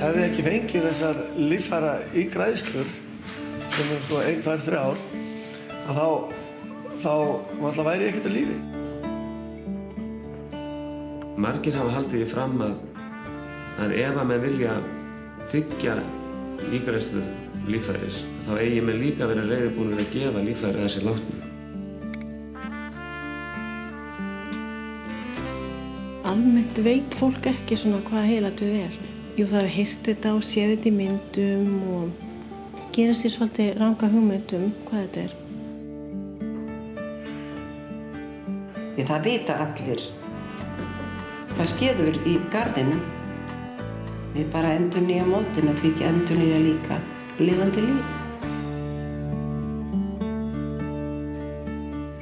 Hefði ekki fengið þessar líffæra ígræðslur sem sko 1, 2, 3 ár að þá alltaf væri ég ekkert á lífi. Margir hafa haldið því fram að ef að menn vilja þiggja ígræðslu líffæris þá eigi menn líka verið reiðubúnir að gefa líffæri þessi látnu. Almennt veit fólk ekki svona hvað heiladauði er. Jú, það hefur heyrt þetta og séð þetta í myndum og gera sér svolítið ranga hugmyndum hvað þetta er. Það vita allir hvað skeður í garðinum. Við bara endurnýja moldina, því ekki endurnýja líka lifandi líf.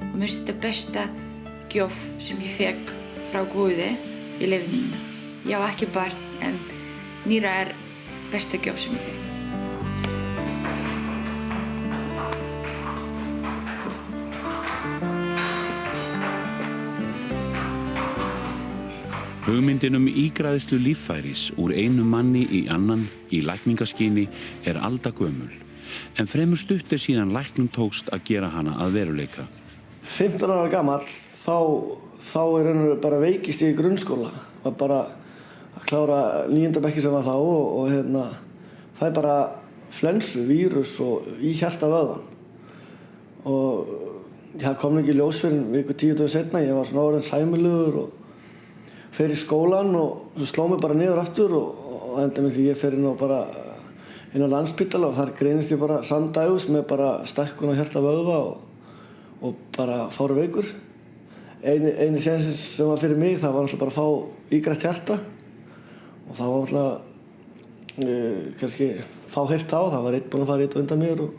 Og mér finnst þetta besta gjöf sem ég fekk frá Guði í lífinu mínu. Ég á ekki barn, en nýra er besta gjöf sem ég fekk. Hugmyndin ígræðslu líffæris úr einum manni í annan í lækningaskyni er aldagömul, en fremur stutt síðan læknum tókst að gera hana að veruleika. 15 ára gamall, þá er bara veikist ég í grunnskóla. Var bara að klára 9. bekki sem var þá og fæ bara flensu, vírus og í hjartavöðvann. Og það kom ekki í ljós fyrir viku 10 dögum seinna. Ég var svona orðinn sæmilegur og fer í skólan og svo sló mig bara niður aftur og enda með því ég fer inn á Landspítala og þar greinist ég bara samdægus með bara stækkun á hjartavöðva og bara fárveikur. Einu sénsins sem var fyrir mig, það var alltaf bara að fá ígrætt hjarta og það var alltaf kannski fá heilt á, það var einn búinn að fara eitt undan mér og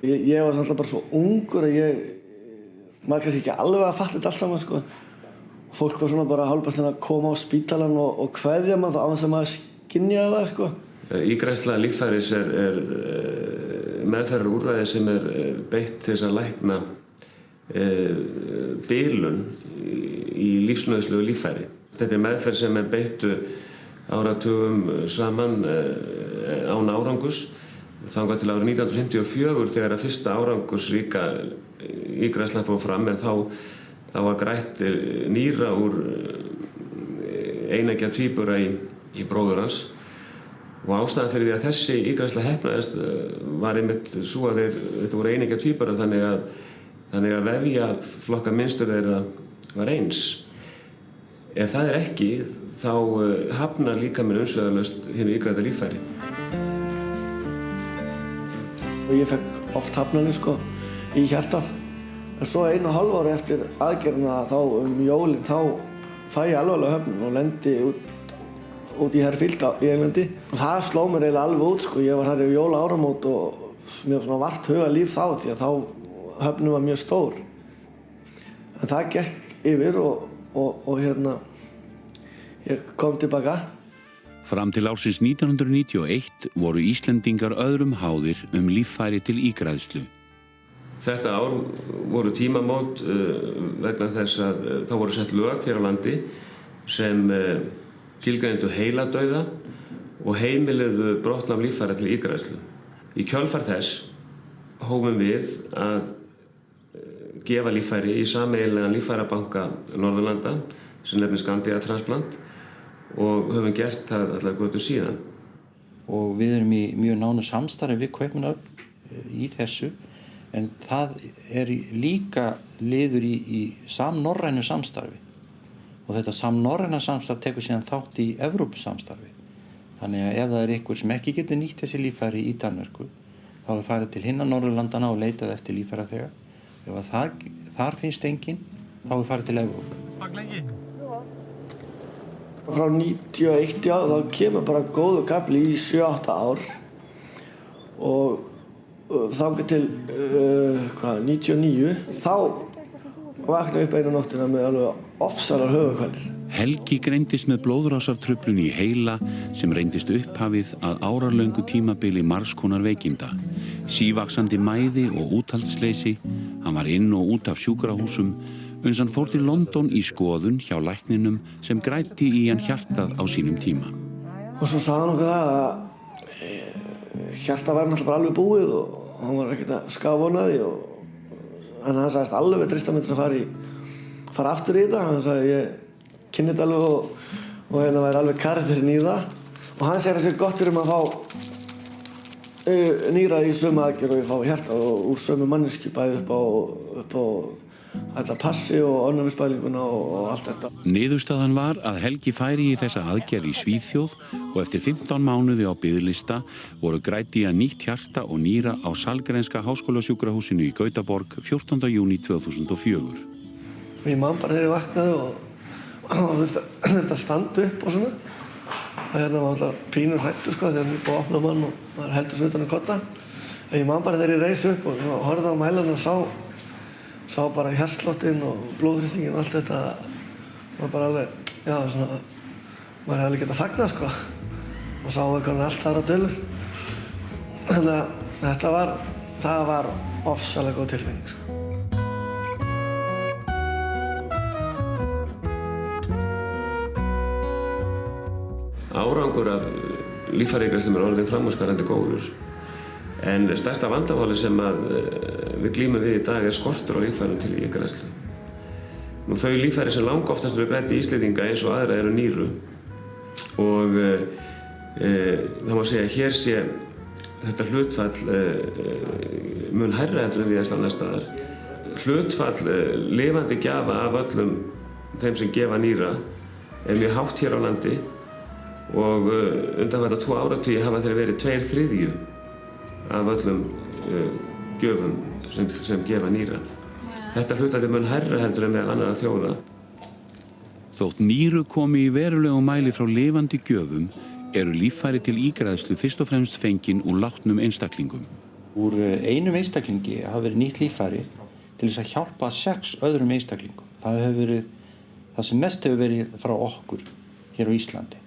ég var alltaf bara svo ungur að maður kannski ekki alveg að fatta þetta allt saman sko. Fólk var svona bara hálfpartinn að koma á spítalann og kveðja mann þá á þess að maður skynjaði það sko. Ígræðsla líffæris er meðferðarúrræði sem er beitt til þess að lækna bilun í lífsnauðslegu líffæri. Þetta er meðferð sem er beittu áratugum saman án árangurs þangað til árið 1954 þegar að fyrsta árangursríka ígræðslan fór fram, en þá var grætt nýra úr eineggja tvíbura í bróður hans og ástæðan fyrir því að þessi ígræðsla heppnaðist var einmitt svo að þetta voru eineggja tvíbura þannig að vefjaflokka mynstur þeirra var eins. Ef það er ekki, þá hafnar líkaminn umsvifalaust hinu ígrædda líffæri. Og ég fekk oft hafnanir sko í hjartað. En svo 1,5 ári eftir aðgerðina þá jólin, þá fæ ég alvarlega höfnun og lendi út í Herfield í Englandi. Og það sló mér eiginlega alveg út sko. Ég var þar í jóla áramót og mér var svona vart hugalíf þá því að þá höfnun var mjög stór. En það gekk yfir og ég kom tilbaka. Fram til ársins 1991 voru Íslendingar öðrum háðir líffæri til ígræðslu. Þetta ár voru tímamót vegna þess að þá voru sett lög hér á landi sem skilgreindu heiladauða og heimiluðu brottnám líffæra til ígræðslu. Í kjölfar þess hófum við að gefa líffæri í sameiginlegan líffærabanka Norðurlanda sem nefnist Scandia Transplant og höfum gert það allar götur síðan. Og við erum í mjög nánu samstarfi við Kaupmannahöfn í þessu, en það er líka liður í samnorrænu samstarfi og þetta samnorræna samstarf tekur síðan þátt í Evrópusamstarfi. Þannig að ef það er einhver sem ekki getur nýtt þessi líffæri í Danmörku þá er farið til hinna Norðurlandana og leitað eftir líffæraþega. Ef þar finnst enginn, þá er farið til Evrópu. Frá 91 þá kemur bara góður kafli í 7-8 ár og þangað til 99 þá vaknaði upp einu nóttina með alveg ofsalar höfuðkvalir. Helgi greindist með blóðrásartruflun í heila sem reyndist upphafið að áralöngu tímabili margs konar veikinda. Sívaxandi mæði og úthaldsleysi, hann var inn og út af sjúkrahúsum, uns hann fór til London í skoðun hjá lækninum sem græddi í hann hjartað á sínum tíma. Og svo sagði hann okkur það hjarta var náttúrulega bara alveg búið og hann var ekkert að skafvonaði en hann sagðist alveg trista mig til að fara aftur í þetta. Hann sagði ég kynni þetta alveg og hérna væri alveg karakterinn í það og hann segir að sér gott fyrir að fá nýra í sömu aðgerð og ég fái hjarta og úr sömu manneski bæði upp á þetta passi og ofnæmisbælinguna og allt þetta. Niðurstaðan var að Helgi færi í þessa aðgerð í Svíþjóð og eftir 15 mánuði á biðlista voru grædd í að nýtt hjarta og nýra á Sahlgrenska háskólasjúkrahúsinu í Gautaborg 14. júní 2004. Ég man bara þegar ég vaknaði og þurfti að standa upp og svona. Hérna var alltaf pínur hrættur þegar ég búið að opna mann og maður heldur svo utan að kotta. En ég man bara þegar ég reis upp og horfði á mælan og sá bara hjartsláttin og blóðþrýstingin og allt þetta. Maður bara alveg, já svona, maður hefði alveg getað fagnað og sá það hvernig allt aðra tölur. Þannig að það var ofsalega góð tilfinning Árangur af líffæraígræðslum orðinn framúrskarandi góður. En stærsta vandamáli sem við glímum við í dag skortur á líffærum til ígræðslu. Þau líffæri sem langoftast eru grædd í Íslendinga eins og aðra eru nýru. Og það má segja að hér sé þetta hlutfall mun hærra heldur en víðast annars staðar. Hlutfall lifandi gjafa af öllum þeim sem gefa nýra mjög hátt hér á landi. Og undanfarna 2 áratugi hafa þeir verið 2/3 af öllum gjöfum sem gefa nýra. Þetta hlutfall mun hærra heldur en meðal annarra þjóða. Þótt nýru komi í verulegu mæli frá lifandi gjöfum eru líffæri til ígræðslu fyrst og fremst fengin úr látnum einstaklingum. Úr einum einstaklingi hafa verið nýtt líffæri til þess að hjálpa 6 öðrum einstaklingum. Það sem mest hefur verið frá okkur hér á Íslandi.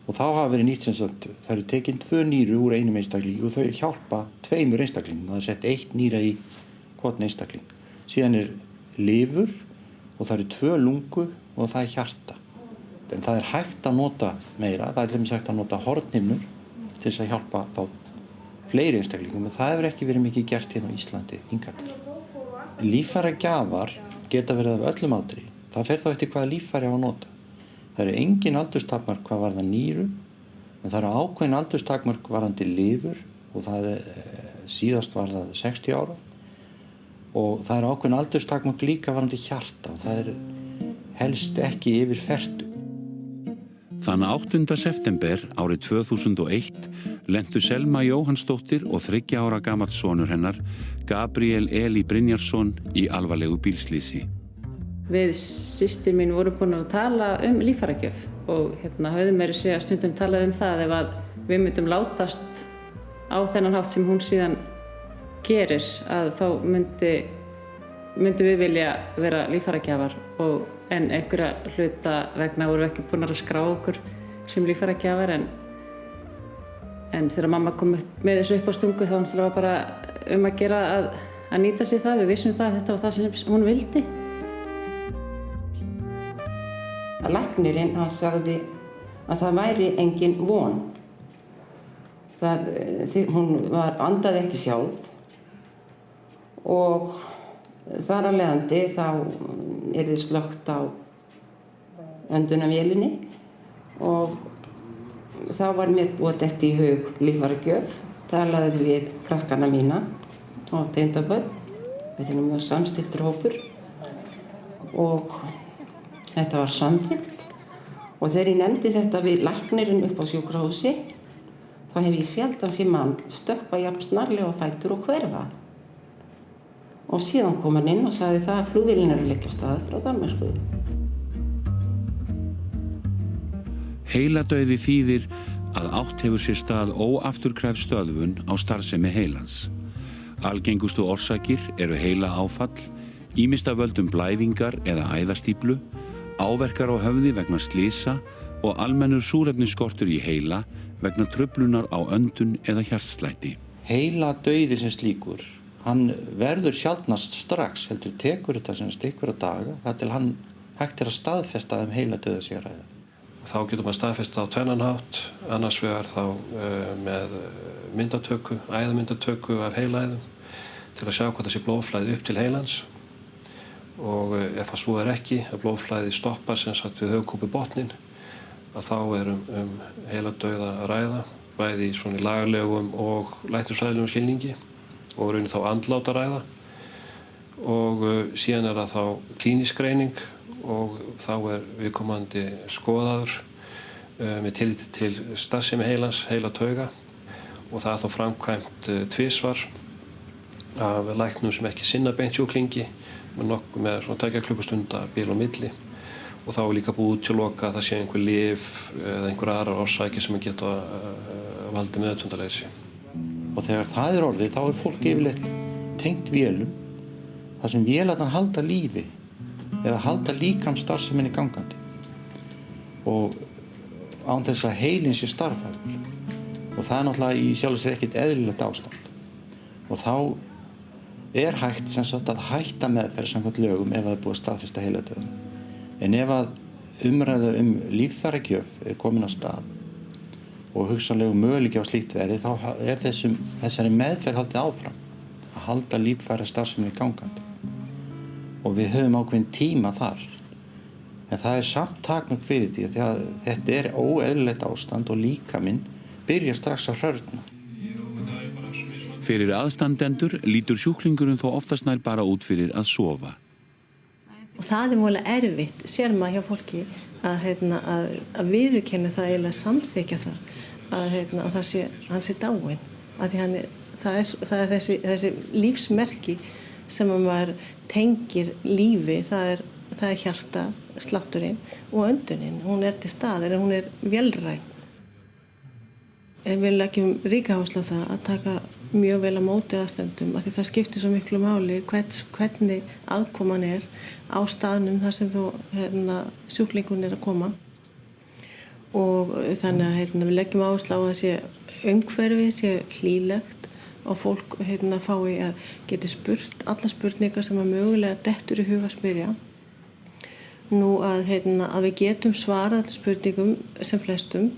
Og þá hafa verið nýtt sem sagt, það eru tekin 2 nýru úr einum einstakling og þau hjálpa 2 einstaklingum. Það er sett 1 nýra í hvorn einstakling. Síðan er lifur og það eru 2 lungu og það er hjarta. En það er hægt að nota meira, það er til dæmis hægt að nota hornhimnur til þess að hjálpa þá fleiri einstaklingum, en það hefur ekki verið mikið gert hérna á Íslandi hingað til. Líffæragjafar geta verið af öllum aldri. Það fer þá eftir hvaða líffæri á að nota. Það eru engin aldurstakmark hvað varðar nýru, en það eru ákveðin aldurstakmark varðandi lifur og það síðast var það 60 ára og það eru ákveðin aldurstakmark líka varðandi hjarta og það helst ekki yfir 40. Þann 8. september árið 2001 lentu Selma Jóhannsdóttir og 3 ára gamall sonur hennar, Gabriel Eli Brynjarsson, í alvarlegu bílslysi. Við systir mín vorum búin að tala líffæragjöf og höfðum meira segja stundum talað það ef að við myndum látast á þennan hátt sem hún síðan gerir að þá myndum við vilja vera líffæragjafar en einhverja hluta vegna vorum við ekki búin að skrá okkur sem líffæragjafar en þegar mamma kom upp með þessu upp á stungu þá var bara að gera að nýta sér það, við vissum það að þetta var það sem hún vildi. Læknirinn hann sagði að það væri engin von. Hún andaði ekki sjálf og þar af leiðandi þá yrði slökkt á öndunarvélinni og þá var mér búið detta í hug líffæragjöf. Talaði við krakkana mína og tengdabörn. Við erum mjög samstilltur hópur og þetta var samþykkt og þegar ég nefndi þetta við læknirinn upp á sjúkrahúsi þá hef ég sjaldan séð mann stökkva jafn snarlega á fætur og hverfa. Og síðan kom hann inn og sagði það að flugvélin er að leggja af stað frá Danmörku. Heiladauði þýðir að átt hefur sér stað óafturkræf stöðvun á starfsemi heilans. Algengustu orsakir eru heilaáfall, ýmist af völdum blæðingar eða æðastíflu, áverkar á höfði vegna slysa og almennur súrefnisskortur í heila vegna truflunar á öndun eða hjartslætti. Heiladauði sem slíkur, hann verður sjaldnast strax, heldur tekur þetta sem einhverja daga, þar til hann hægt að staðfesta heiladauða sé að ræða. Þá getur maður staðfest á tvennan hátt, annars vegar þá með myndatöku, æðamyndatöku af heilaæðum til að sjá hvað þessi blóðflæði upp til heilans og ef það svo ekki, að blóðflæði stoppar sem sagt við höfuðkúpubotninn, að þá heiladauða að ræða, bæði svona í lagalegum og læknisfræðilegum skilningi og raunin þá andlát að ræða og síðan það þá klínísk greining og þá viðkomandi skoðaður með tilliti til starfsemi heilans, heilatauga og það þá framkvæmt tvisvar af læknum sem ekki sinna beint sjúklingi með svona 2 klukkustunda bil á milli og þá líka búið útiloka að það sé einhver lyf eða einhver aðrar orsakir sem geta valdið meðvitundarleysi. Og þegar það orðið þá fólk yfirleitt tengt vélum þar sem vélarnar halda lífi eða halda líkamsstarfseminni gangandi og án þess að heilinn sé starfhæfur og það náttúrulega í sjálfu sér ekkert eðlilegt ástand og þá hægt sem sagt að hætta meðferð samkvæmt lögum ef það búið að staðfesta heiladauða en ef að umræða líffæragjöf komin á stað og hugsanlegu möguleiki á slíkt verði þá þessari meðferð haldið áfram að halda líffærastarfseminni gangandi og við höfum ákveðin tíma þar. En það samt takmörk fyrir því að þetta óeðlilegt ástand og líkaminn byrjar strax að hrörna. Fyrir aðstandendur lítur sjúklingurinn þó oftast nær bara út fyrir að sofa. Og það mjögulega erfitt, sér maður hjá fólki að viðurkenna það eiginlega samþykja það að það sé, hann sé dáinn. Að því það þessi lífsmerki sem að maður tengir lífi, það er hjarta, slátturinn og öndunin. Hún til staðar en hún vélræn. Við leggjum ríka áherslu á það að taka mjög vel á móti aðstandendum af því það skiptir svo miklu máli hvernig aðkoman á staðnum þar sem sjúklingun að koma. Og þannig að við leggjum áherslu á að sé umhverfi, sé hlýlegt og fólk fái að geti spurt alla spurningar sem að mögulega dettur í huga að spyrja. Nú að við getum svarað allir spurningum sem flestum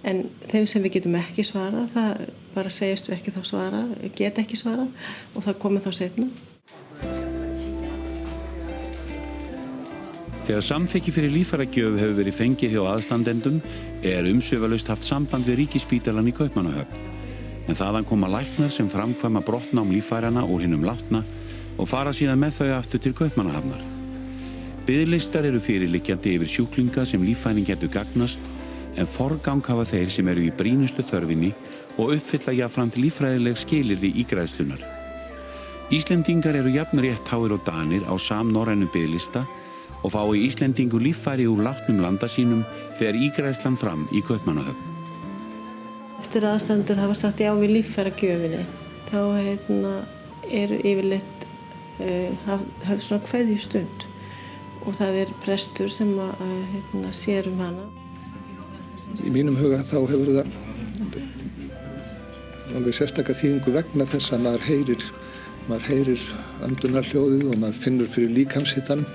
en þeim sem við getum ekki svarað, það bara segjast við ekki þá svarað, geta ekki svarað og það komið þá seinna. Þegar samþykki fyrir líffæragjöf hefur verið fengið hjá aðstandendum umsvifalaust haft samband við Ríkisspítalann í Kaupmannahöfn. En þaðan koma læknar sem framkvæma brottnám líffæranna úr hinum látna og fara síðan með þau aftur til Kaupmannahafnar. Biðlistar fyrirliggjandi yfir sjúklinga sem líffærin getur gagnast en forgang hafa þeir sem í brýnustu þörfinni og uppfylla jafnframt líffræðileg skilyrði ígræðslunar. Íslendingar jafn réttháir og Danir á samnorrænum biðlista og fái Íslendingur líffæri úr látnum landa sínum þegar ígræðslan fram í Kaupmannahöfn. Eftir aðstandendur hafa sagt já við líffæragjöfinni þá yfirleitt hafði svona kveðjustund og það prestur sem sér hana. Í mínum huga þá hefur það alveg sérstaka þýðingu vegna þess að maður heyrir öndunarhljóðið og maður finnur fyrir líkamshittanum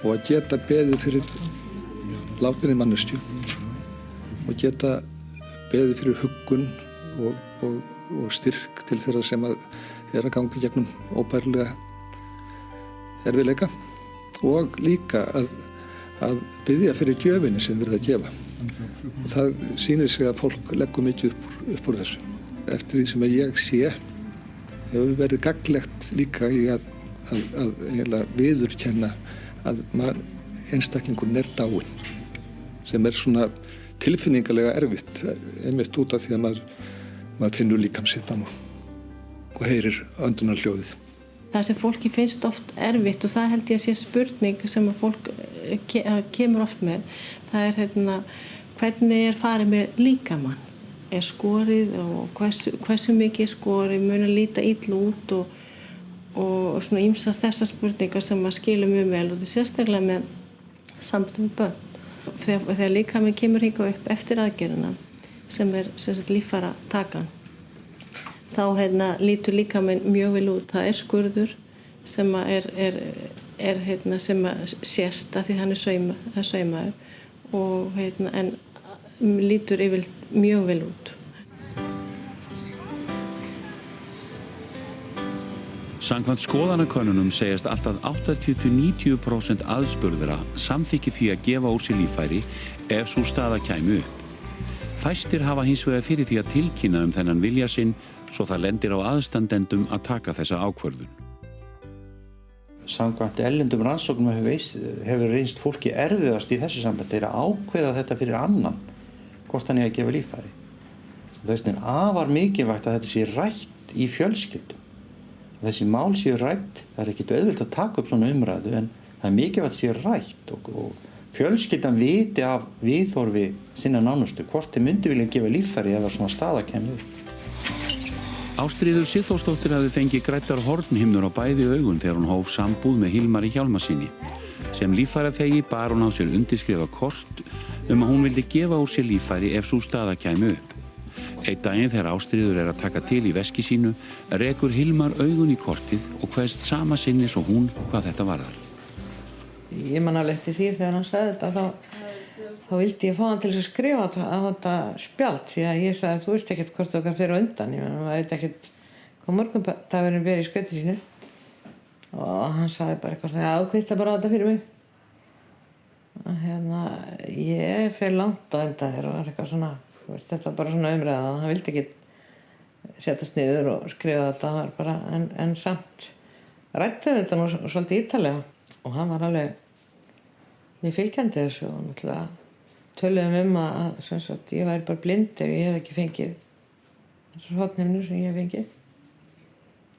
og að geta beðið fyrir látinni manneskju og geta beðið fyrir huggun og styrk til þeirra sem að ganga gegnum óbærilega erfiðleika og líka að biðja fyrir gjöfinni sem verið að gefa. Og það sýnir sig að fólk leggur mikið upp úr þessu. Eftir því sem ég sé hefur verið gagnlegt líka í að viðurkenna að einstaklingurinn dáinn sem svona tilfinningalega erfitt einmitt út af því að maður finnur líkamshittan og heyrir öndunarhljóðið. Það sem fólki finnst oft erfitt og það held ég að sé spurning sem að fólk kemur oft með það hvernig farið með líkamann? Skorið og hversu mikið skorið, mun að líta illa út og svona ýmsar þessar spurningar sem maður skilur mjög vel og þetta sérstaklega með samband með börn. Þegar líkaminn kemur hingað upp eftir aðgerðina sem líffæratakan þá lítur líkaminn mjög vel út. Það skurður sem sem sést að því hann saumaður og en lítur yfirleitt mjög vel út. Samkvæmt skoðanakönnunum segjast alltaf 80-90% aðspurðra samþykki því að gefa úr sér líffæri ef sú staða kæmi upp. Fæstir hafa hins vegar fyrir því að tilkynna þennan vilja sinn svo það lendir á aðstandendum að taka þessa ákvörðun. Samkvæmt erlendum rannsóknum hefur reynst fólki erfiðast í þessu sambandi að ákveða þetta fyrir annan hvort hann að gefa líffæri. Þess vegna afar mikilvægt að þetta sé rætt í fjölskyldum. Þessi mál séu rætt, það ekkert auðvelt að taka upp svona umræðu en það mikilvægt að sé rætt og fjölskyldan viti af viðhorfi sinna nánustu hvort þeir myndu vilja gefa líffæri ef svona staða kemur upp. Ástríður Sigþórsdóttir hafði fengið græddar hornhimnur á bæði augun þegar hún hóf sambúð með Hilmari Hjálmarsyni. Sem líffæraþegi bar hún á sér undirskrifa kort að hún vildi gefa úr sér líffæri ef sú staða kæmi upp. Einn daginn þegar Ástríður að taka til í veski sínu, rekur Hilmar augun í kortið og kveðst sama sinnis og hún hvað þetta varðar. Ég man alveg eftir því þegar hann sagði þetta, þá vildi ég fá hann til að skrifa á þetta spjald, því að ég sagði, þú veist ekkert hvort okkar fyrir undan, ég maður veit ekkert hvað morgundagurinn ber í skauti sínu. Og hann sagði bara eitthvað svona, já, kvitta bara á þetta fyrir mig. Og ég fer langt á enda þér og var eitthvað svona, þetta var bara svona umræða og hann vildi ekki setjast niður og skrifa þetta bara, en samt ræddi þetta nú svolítið ítarlega og hann var alveg mjög fylgjandi þessu og náttúrulega töluðum að sem sagt, ég væri bara blind ef ég hef ekki fengið þessar hornhimnur sem ég hef fengið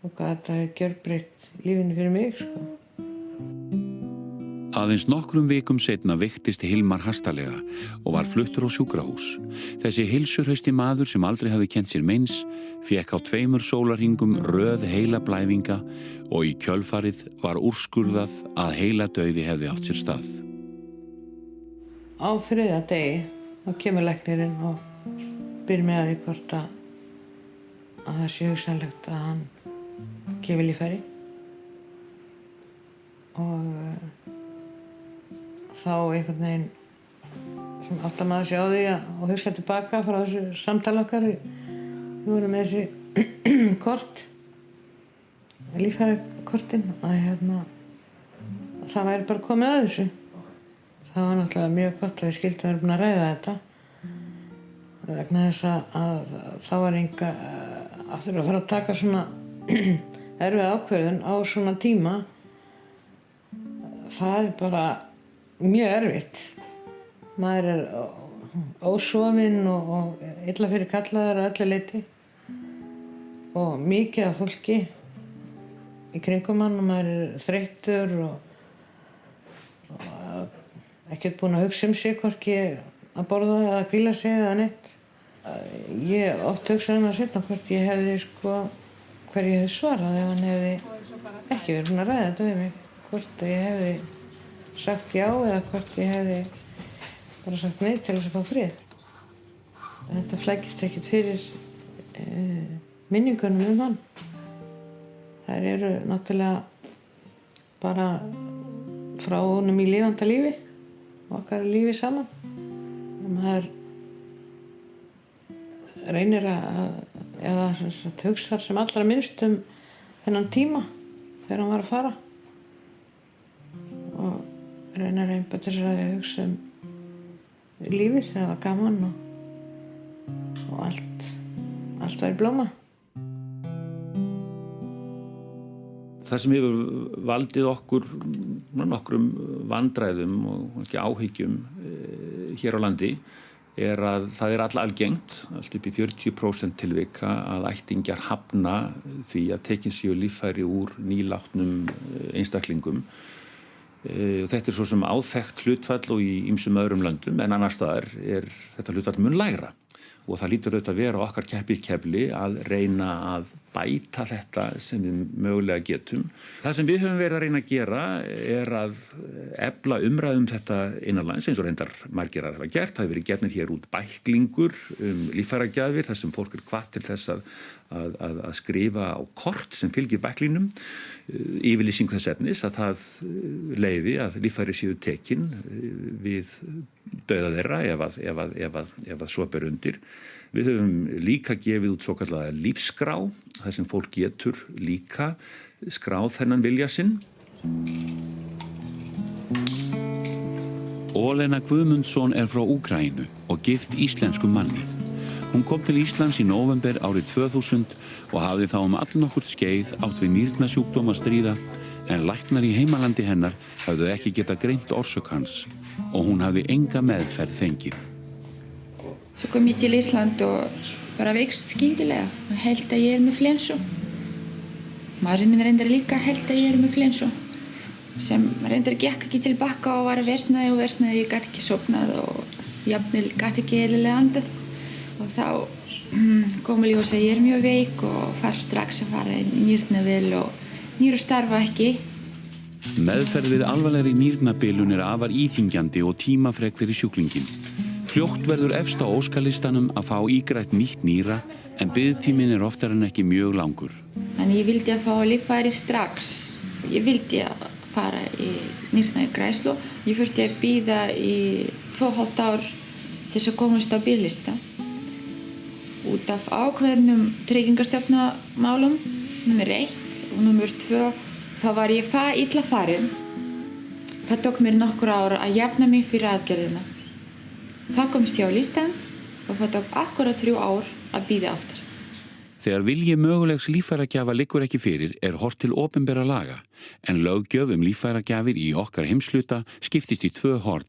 og hvað þetta hefði gjörbreytt lífinu fyrir mig sko. Aðeins nokkrum vikum seinna veiktist Hilmar hastalega og var fluttur á sjúkrahús. Þessi heilsuhrausti maður sem aldrei hafði kennt sér meins fékk á 2 sólarhringum röð heilablæfinga og í kjölfarið var úrskurðað að heiladauði hefði átt sér stað. Á 3. degi þá kemur læknirinn og spyr mig að því hvort að það sé hugsanlegt að hann gefi líffæri og þá einhvern veginn sem áttar maður sig á því og hugsa tilbaka frá þessu samtali okkar. Við vorum með þessi kort, líffærakortin, að það væri bara komið að þessu. Það var náttúrulega mjög gott að við skildum vera búin að ræða þetta vegna þess að það var enga að þurfa að fara að taka svona erfið ákvörðun á svona tíma. Það er bara mjög erfitt. Maður er ósofinn og illa fyrir kallaðar að öllu leyti og mikið af fólki í kringum hann og maður er þreyttur og ekkert búinn að hugsa sig hvorki að borða eða að hvíla sig eða neitt. Ég oft hugsaði að seinna hvort ég hefði hver ég hefði svarað ef hann hefði ekki verið búinn að ræða þetta við mig, hvort ég hefði sagt já eða hvort ég hefði bara sagt nei til þess að fá frið. Þetta flækist ekkert fyrir minningunum hann. Þær eru náttúrulega bara frá honum í lifanda lífi og okkar lífi saman. Og maður reynir eða hugsa sem allra minnst þennan tíma þegar hann var að fara. Og reynir að einbæta sér að hugsa lífið, það var gaman og allt var í blóma. Það sem hefur valdið okkur nokkrum vandræðum og ekki áhyggjum hér á landi að það algengt, allt upp í 40% tilvika að ættingjar hafna því að tekin séu líffæri úr nýlátnum einstaklingum. Þetta svo sem áþekkt hlutfall og í ýmsum öðrum löndum en annars staðar þetta hlutfall mun lægra og það lítur auðvitað að vera okkar keppi í kefli að reyna að bæta þetta sem við mögulega getum. Það sem við höfum verið að reyna að gera að efla umræðum þetta innanlands eins og reyndar margir hafa gert. Það hefur verið gefnir hér út bæklingur líffæragjafir þar sem fólk hvatt til þess að skrifa á kort sem fylgir bæklingnum yfirlýsing þess efnis að það leyfi að líffæri séu tekin við dauða þeirra ef að svo ber undir. Við höfum líka gefið út svokallaða lífsskrá, þar sem fólk getur líka skráð þennan vilja sinn. Olena Guðmundsson frá Úkraínu og gift íslenskum manni. Hún kom til Íslands í nóvember árið 2000 og hafði þá allnokkurt skeið átt við nýrnasjúkdóm að stríða en læknar í heimalandi hennar höfðu ekki getað greint orsök hans og hún hafði enga meðferð fengið. Svo kom ég til Ísland og bara veikst skyndilega og held að ég með flensu. Maðurinn minn reyndar líka held að ég með flensu sem reyndar gekk ekki til baka og var að versnaði, ég gat ekki sofnað og jafnvel gat ekki eðlilega andað. Og þá kom að ljósa að ég mjög veik og þarf strax að fara í nýrnavél og nýru starfa ekki. Meðferð við alvarlegri nýrnabilun afar íþyngjandi og tímafrek fyrir sjúklinginn. Fljótt verður efst á óskalistanum að fá ígrætt nýtt nýra en biðtíminn oftar en ekki mjög langur. En ég vildi að fá líffæri strax. Ég vildi að fara í nýrnagræðslu. Ég þurfti að bíða í 2,5 ár til þess að komast á biðlista. Út af ákveðnum tryggingastofnamálum, númer 1 og númer 2, þá var ég illa farin. Það tók mér nokkur ára að jafna mig fyrir aðgerðina. Það komst ég á listan og það tók akkurat 3 ár að bíða aftur. Þegar vilji mögulegs líffæragjafa liggur ekki fyrir horft til opinberra laga, en löggjöf líffæragjafir í okkar heimshluta skiptist í 2 horn.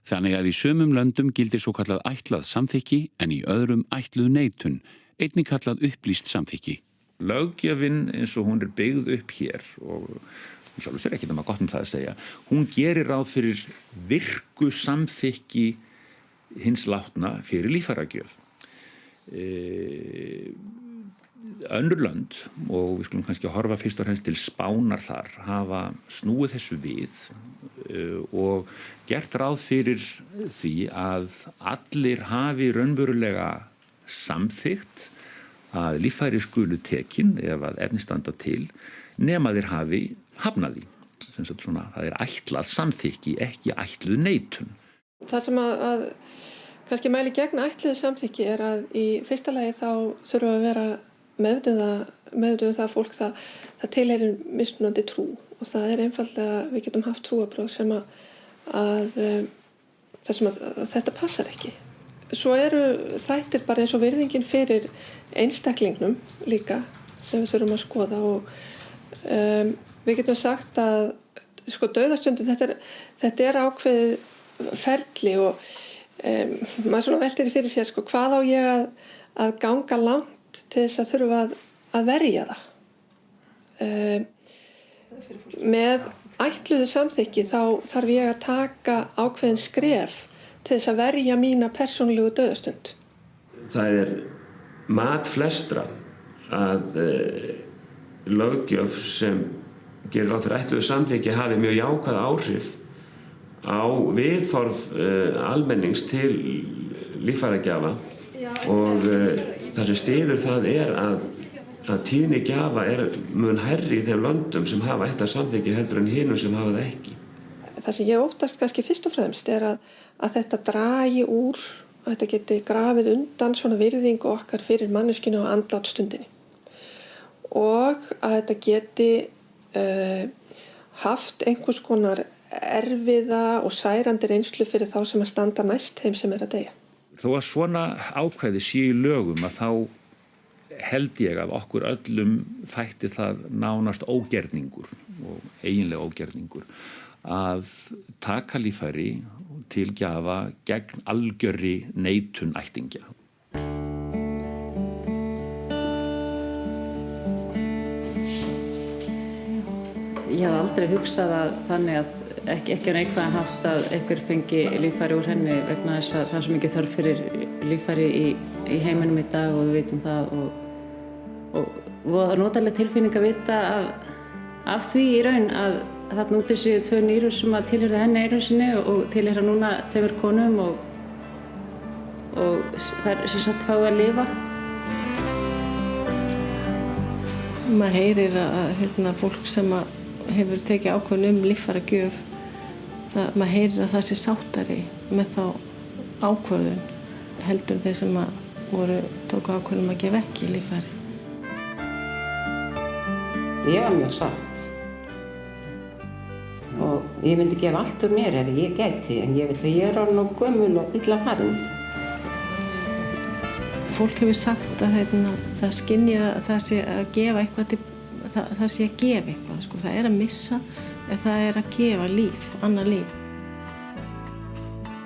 Þannig að í sumum löndum gildir svo kallað ætlað samþykki en í öðrum ætluð neitun, einnig kallað upplýst samþykki. Löggjöfin eins og hún byggð upp hér og sjálfur sér ekki það gott það að segja, hún gerir ráð fyrir virku samþykki hins látna fyrir líffæragjöf. Önnur lönd, og við skulum kannski horfa fyrst og fremst til Spánar þar, hafa snúið þessu við og gert ráð fyrir því að allir hafi raunverulega samþykkt að líffæri skulu tekin ef að efni standa til nema þeir hafi hafnað því. Það ætlað samþykki, ekki ætluð neitun. Það sem að kannski mæli gegn ætluðu samþykki að í fyrsta lagi þá þurfa að vera meðvituð það fólk það tilheyrir mismunandi trú og það einfaldlega við getum haft trúarbrögð sem að þetta passar ekki. Svo eru þættir bara eins og virðingin fyrir einstaklingnum líka sem við þurfum að skoða og við getum sagt að dauðastundin þetta ákveðið ferli og maður svona veltir fyrir sér hvað á ég að ganga langt til þess að þurfa að verja það. Með ætluðu samþykki þá þarf ég að taka ákveðin skref til þess að verja mína persónulegu dauðastund. Það mat flestra að löggjöf sem gerir ráð fyrir ætluðu samþykki hafi mjög jákvæð áhrif á viðhorf almennings til líffæragjafa og það sem styður það að tíðni gjafa mun hærri í þeim löndum sem hafa ætlað samþykki heldur en hinum sem hafa það ekki. Það sem ég óttast kannski fyrst og fremst að þetta dragi úr, að þetta geti grafið undan svona virðingu okkar fyrir manneskjunni á andlátsstundinni og að þetta geti haft einhvers konar erfiða og særandi reynslu fyrir þá sem að standa næst þeim sem að deyja. Þó að svona ákvæði sé í lögum að þá held ég að okkur öllum þætti það nánast ógerningur og eiginlega ógerningur að taka líffæri til gjafa gegn algjörri neitun ættingja. Ég hef aldrei hugsað að þannig að ekki á neikvæðan hátt að einhver fengi líffæri úr henni vegna þess að það er svo mikið þörf fyrir líffæri í heiminum í dag og við vitum það og voða notaleg tilfinning að vita af því í raun að þarna úti séu 2 nýrur sem að tilheyra henni einu sinni og tilheyra núna 2 konum og þær sem sagt fá að lifa. Maður heyrir að fólk sem hefur tekið ákvörðun líffæragjöf, maður heyrir að það sé sáttari með þá ákvörðun heldur þeir sem tóku ákvörðun að gefa ekki líffæri. Ég var mjög sátt og ég myndi gefa allt úr mér ef ég gæti, en ég veit að ég orðin og gömul og illa farin. Fólk hefur sagt að það skynji að það sé að gefa eitthvað það sé að gefa eitthvað, sko. Það að missa en það að gefa líf, annað líf.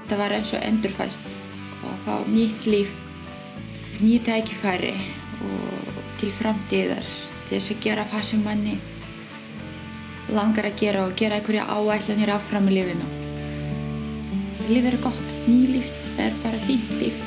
Það var eins og endurfæst að fá nýtt líf, ný tækifæri og til framtíðar til þess að gera það sem manni langar að gera og gera einhverja áætlanir áfram í lífinu. Líf gott, ný líf, það bara fínt líf.